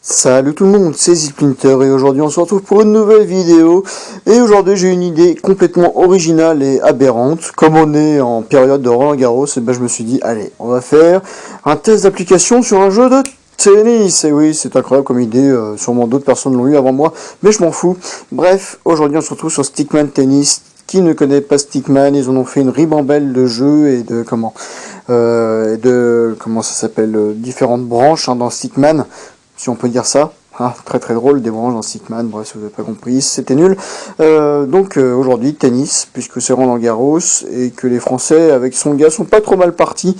Salut tout le monde, c'est Splinter et aujourd'hui on se retrouve pour une nouvelle vidéo. Et aujourd'hui j'ai une idée complètement originale et aberrante. Comme on est en période de Roland-Garros, et ben je me suis dit allez, on va faire un test d'application sur un jeu de tennis. Et oui, c'est incroyable comme idée, sûrement d'autres personnes l'ont eu avant moi, mais je m'en fous. Bref, aujourd'hui on se retrouve sur Stickman Tennis. Qui ne connaît pas Stickman, ils en ont fait une ribambelle de jeux et de comment ça s'appelle, différentes branches dans Stickman, si on peut dire ça. Très très drôle, des branches dans Stickman, bref, si vous n'avez pas compris, c'était nul. Aujourd'hui, tennis, puisque c'est Roland-Garros, et que les Français, avec Tsonga, sont pas trop mal partis.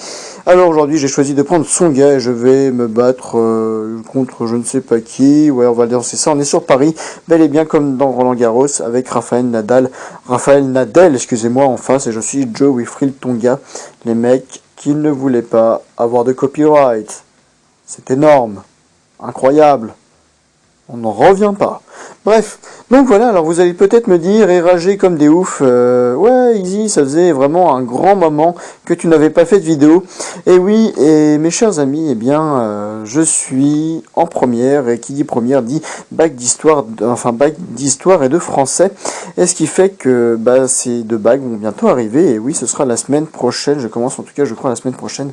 Alors aujourd'hui, j'ai choisi de prendre Tsonga, et je vais me battre contre je ne sais pas qui. Ouais, on va dire c'est ça, on est sur Paris, bel et bien comme dans Roland-Garros, avec Raphaël Nadal, excusez-moi, en face, et je suis Joe Wilfried Tsonga, les mecs qui ne voulaient pas avoir de copyright. C'est énorme, incroyable. On n'en revient pas. Bref, donc voilà, alors vous allez peut-être me dire et rager comme des oufs, ouais Easy, ça faisait vraiment un grand moment que tu n'avais pas fait de vidéo. Et oui, et mes chers amis, eh bien, je suis en première, et qui dit première dit bac d'histoire et de français. Et ce qui fait que ces deux bacs vont bientôt arriver, et oui, ce sera la semaine prochaine, je commence en tout cas je crois la semaine prochaine.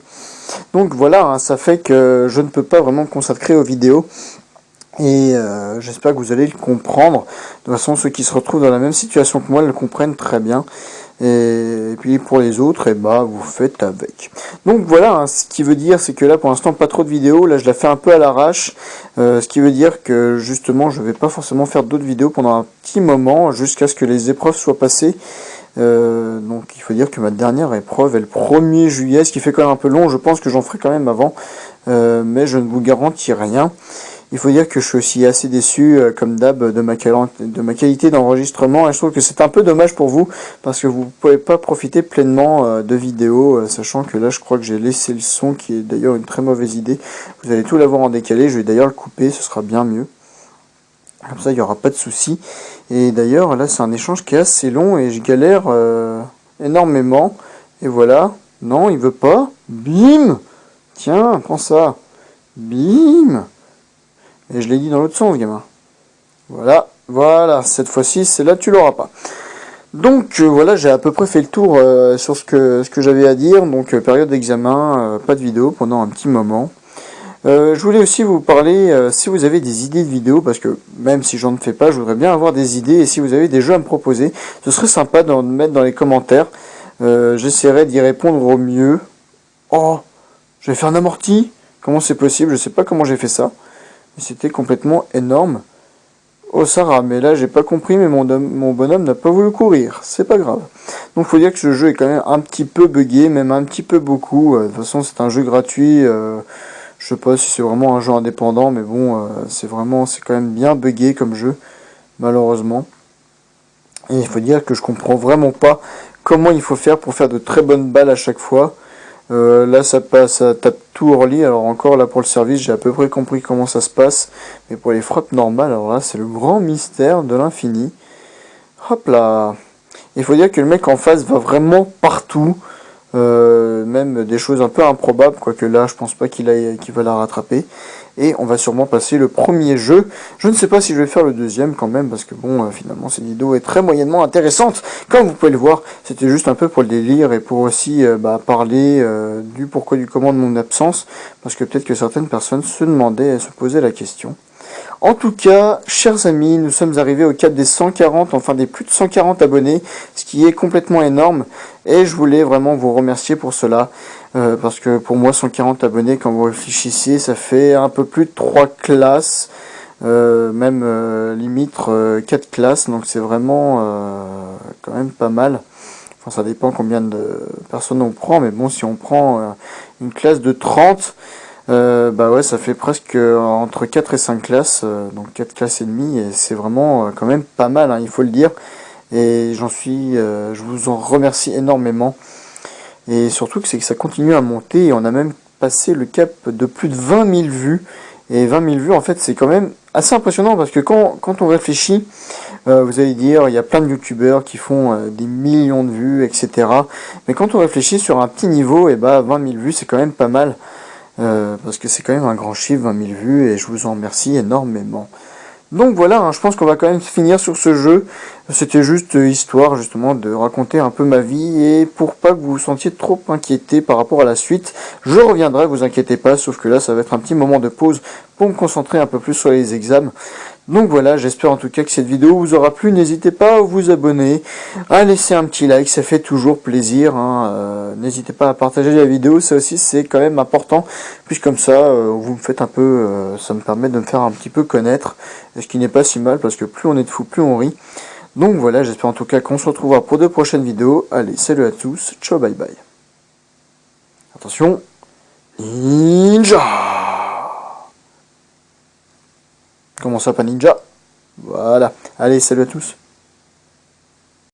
Donc voilà, ça fait que je ne peux pas vraiment me consacrer aux vidéos. Et j'espère que vous allez le comprendre. De toute façon, ceux qui se retrouvent dans la même situation que moi le comprennent très bien. Et puis pour les autres, vous faites avec. Donc voilà, ce qui veut dire, c'est que là pour l'instant pas trop de vidéos. Là je la fais un peu à l'arrache. Ce qui veut dire que justement je vais pas forcément faire d'autres vidéos pendant un petit moment, jusqu'à ce que les épreuves soient passées. Donc il faut dire que ma dernière épreuve est le 1er juillet, ce qui fait quand même un peu long. Je pense que j'en ferai quand même avant. Mais je ne vous garantis rien. Il faut dire que je suis aussi assez déçu, comme d'hab, de ma qualité d'enregistrement. Et je trouve que c'est un peu dommage pour vous, parce que vous ne pouvez pas profiter pleinement de vidéos, sachant que là, je crois que j'ai laissé le son, qui est d'ailleurs une très mauvaise idée. Vous allez tout l'avoir en décalé, je vais d'ailleurs le couper, ce sera bien mieux. Comme ça, il n'y aura pas de souci. Et d'ailleurs, là, c'est un échange qui est assez long, et je galère énormément. Et voilà. Non, il veut pas. Bim! Tiens, prends ça. Bim! Et je l'ai dit dans l'autre sens, gamin. Voilà, cette fois-ci, celle-là, tu l'auras pas. Donc voilà, j'ai à peu près fait le tour sur ce que j'avais à dire. Donc période d'examen, pas de vidéo pendant un petit moment. Je voulais aussi vous parler, si vous avez des idées de vidéos, parce que même si j'en fais pas, je voudrais bien avoir des idées. Et si vous avez des jeux à me proposer, ce serait sympa de mettre dans les commentaires. J'essaierai d'y répondre au mieux. Oh, je vais faire un amorti. Comment c'est possible? Je sais pas comment j'ai fait ça. C'était complètement énorme. Oh Sarah, mais là j'ai pas compris, mais mon bonhomme n'a pas voulu courir. C'est pas grave. Donc faut dire que ce jeu est quand même un petit peu buggé, même un petit peu beaucoup. De toute façon c'est un jeu gratuit. Je sais pas si c'est vraiment un jeu indépendant, mais bon, c'est quand même bien buggé comme jeu, malheureusement. Et il faut dire que je comprends vraiment pas comment il faut faire pour faire de très bonnes balles à chaque fois. Là ça tape tout early, alors encore là pour le service j'ai à peu près compris comment ça se passe, mais pour les frappes normales, alors là c'est le grand mystère de l'infini. Hop là. Il faut dire que le mec en face va vraiment partout, même des choses un peu improbables, quoique là je pense pas qu'il va la rattraper. Et on va sûrement passer le premier jeu. Je ne sais pas si je vais faire le deuxième quand même, parce que bon, finalement cette vidéo est très moyennement intéressante. Comme vous pouvez le voir, c'était juste un peu pour le délire et pour aussi parler du pourquoi du comment de mon absence, parce que peut-être que certaines personnes se demandaient et se posaient la question. En tout cas, chers amis, nous sommes arrivés au cap des 140, enfin des plus de 140 abonnés, ce qui est complètement énorme, et je voulais vraiment vous remercier pour cela, parce que pour moi 140 abonnés, quand vous réfléchissez, ça fait un peu plus de 3 classes, limite 4 classes, donc c'est vraiment quand même pas mal. Enfin ça dépend combien de personnes on prend, mais bon, si on prend une classe de 30, ouais, ça fait presque entre 4 et 5 classes, donc 4 classes et demie, et c'est vraiment quand même pas mal, hein, il faut le dire, et je vous en remercie énormément, et surtout que ça continue à monter, et on a même passé le cap de plus de 20 000 vues, et 20 000 vues en fait c'est quand même assez impressionnant, parce que quand on réfléchit, vous allez dire, il y a plein de youtubeurs qui font des millions de vues, etc. Mais quand on réfléchit sur un petit niveau, 20 000 vues c'est quand même pas mal. parce que c'est quand même un grand chiffre, 20 000 vues, et je vous en remercie énormément. Donc voilà, hein, je pense qu'on va quand même finir sur ce jeu. C'était juste histoire justement de raconter un peu ma vie et pour pas que vous vous sentiez trop inquiété par rapport à la suite. Je reviendrai, vous inquiétez pas, sauf que là ça va être un petit moment de pause pour me concentrer un peu plus sur les examens. Donc voilà, j'espère en tout cas que cette vidéo vous aura plu. N'hésitez pas à vous abonner, à laisser un petit like, ça fait toujours plaisir. Hein. N'hésitez pas à partager la vidéo, ça aussi c'est quand même important. Puis comme ça, vous me faites un peu, ça me permet de me faire un petit peu connaître. Ce qui n'est pas si mal parce que plus on est de fous, plus on rit. Donc voilà, j'espère en tout cas qu'on se retrouvera pour de prochaines vidéos. Allez, salut à tous, ciao, bye bye. Attention, ninja! Comment ça, pas ninja? Voilà. Allez, salut à tous.